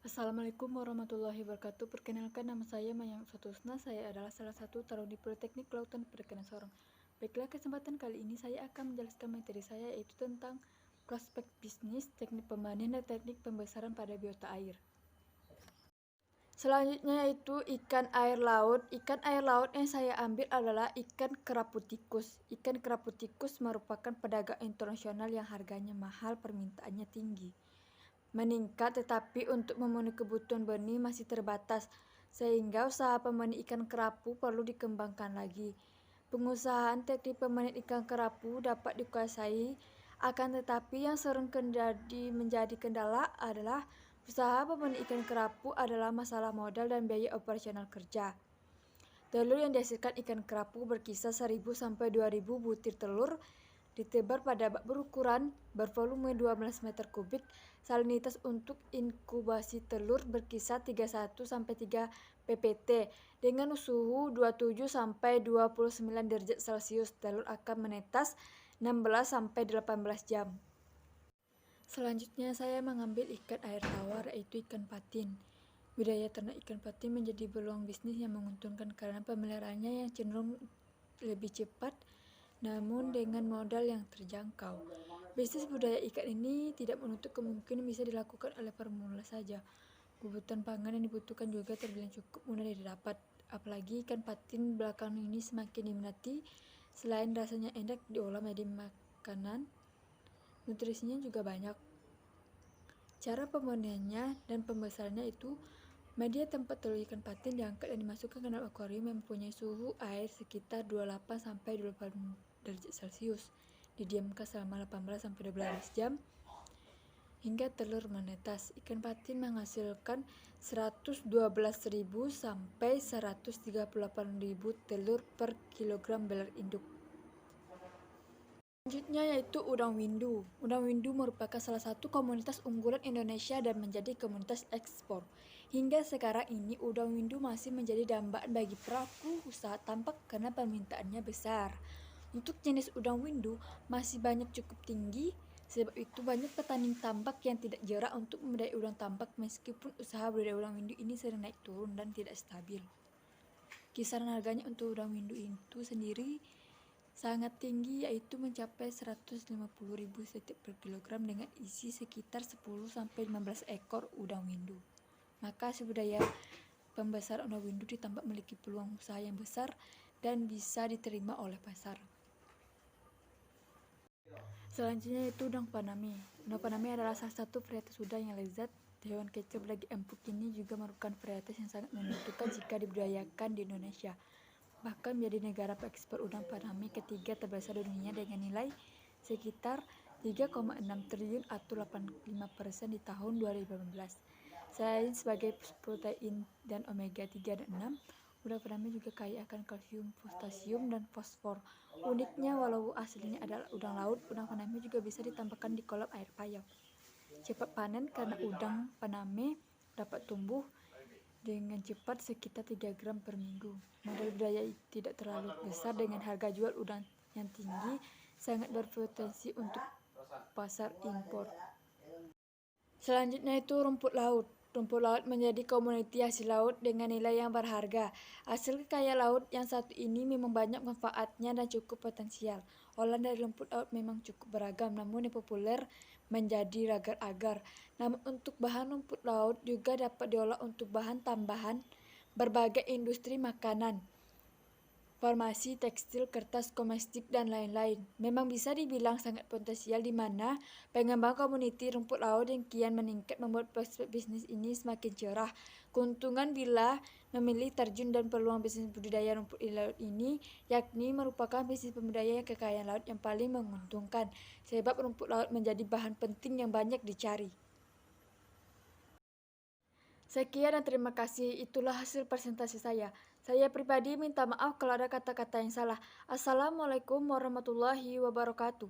Assalamualaikum warahmatullahi wabarakatuh. Perkenalkan, nama saya Mayang Fatusna. Saya adalah salah satu taruni Politeknik Kelautan Perikanan Sorong. Baiklah, kesempatan kali ini saya akan menjelaskan materi saya, yaitu tentang prospek bisnis, teknik pembandingan, dan teknik pembesaran pada biota air. Selanjutnya yaitu ikan air laut. Ikan air laut yang saya ambil adalah ikan kerapu tikus. Ikan kerapu tikus merupakan pedagang internasional yang harganya mahal, permintaannya tinggi. Meningkat, tetapi untuk memenuhi kebutuhan benih masih terbatas, sehingga usaha pembenih ikan kerapu perlu dikembangkan lagi. Pengusahaan teknik pembenih ikan kerapu dapat dikuasai, akan tetapi yang sering menjadi kendala adalah usaha pembenih ikan kerapu adalah masalah modal dan biaya operasional kerja. Telur yang dihasilkan ikan kerapu berkisar 1.000 sampai 2.000 butir telur, ditebar pada bak berukuran bervolume 12 meter kubik. Salinitas untuk inkubasi telur berkisar 31 sampai 3 ppt. Dengan suhu 27 sampai 29 derajat Celcius, telur akan menetas 16 sampai 18 jam. Selanjutnya saya mengambil ikan air tawar, yaitu ikan patin. Budaya ternak ikan patin menjadi peluang bisnis yang menguntungkan karena pemeliharaannya yang cenderung lebih cepat, namun dengan modal yang terjangkau. Bisnis budaya ikan ini tidak menutup kemungkinan bisa dilakukan oleh pemula saja. Kebutuhan pangan yang dibutuhkan juga terbilang cukup mudah didapat, apalagi ikan patin belakangan ini semakin diminati. Selain rasanya enak diolah menjadi makanan, nutrisinya juga banyak. Cara pembandingannya dan pembesarannya itu, media tempat telur ikan patin diangkat dan dimasukkan ke dalam akuarium yang mempunyai suhu air sekitar 28 sampai 28 derajat Celcius. Didiamkan selama 18 sampai 12 jam hingga telur menetas. Ikan patin menghasilkan 112.000 sampai 138.000 telur per kilogram beler induk. Selanjutnya yaitu udang windu. Udang windu merupakan salah satu komunitas unggulan Indonesia dan menjadi komunitas ekspor. Hingga sekarang ini udang windu masih menjadi dambaan bagi pelaku usaha tambak karena permintaannya besar. Untuk jenis udang windu masih banyak cukup tinggi, sebab itu banyak petani tambak yang tidak gerak untuk membudidaya udang tambak meskipun usaha budidaya udang windu ini sering naik turun dan tidak stabil. Kisaran harganya untuk udang windu itu sendiri sangat tinggi, yaitu mencapai 150.000 setiap per kilogram dengan isi sekitar 10 sampai 15 ekor udang windu. Maka budaya pembesaran udang windu di tambak memiliki peluang usaha yang besar dan bisa diterima oleh pasar. Selanjutnya yaitu udang paname. Udang paname adalah salah satu varietas udang yang lezat. Hewan kecil berdaging empuk ini juga merupakan varietas yang sangat menentukan jika dibudidayakan di Indonesia. Bahkan menjadi negara pengekspor udang paname ketiga terbesar di dunia dengan nilai sekitar 3,6 triliun atau 85% di tahun 2018. Selain sebagai protein dan omega 3 dan 6, udang paname juga kaya akan kalsium, potasium, dan fosfor. Uniknya, walau aslinya adalah udang laut, udang paname juga bisa ditambahkan di kolam air payau. Cepat panen karena udang paname dapat tumbuh dengan cepat sekitar 3 gram per minggu. Modal budaya tidak terlalu besar dengan harga jual udang yang tinggi, sangat berpotensi untuk pasar impor. Selanjutnya itu rumput laut. Rumput laut menjadi komoditi hasil laut dengan nilai yang berharga. Hasil kekayaan laut yang satu ini memang banyak manfaatnya dan cukup potensial. Olahan dari rumput laut memang cukup beragam, namun yang populer menjadi agar-agar. Namun untuk bahan rumput laut juga dapat diolah untuk bahan tambahan berbagai industri makanan, farmasi, tekstil, kertas, komestik, dan lain-lain. Memang bisa dibilang sangat potensial di mana pengembangan komuniti rumput laut yang kian meningkat membuat prospek bisnis ini semakin cerah. Keuntungan bila memilih terjun dan peluang bisnis budidaya rumput laut ini, yakni merupakan bisnis pembudidayaan kekayaan laut yang paling menguntungkan, sebab rumput laut menjadi bahan penting yang banyak dicari. Sekian dan terima kasih, itulah hasil presentasi saya. Saya pribadi minta maaf kalau ada kata-kata yang salah. Assalamualaikum warahmatullahi wabarakatuh.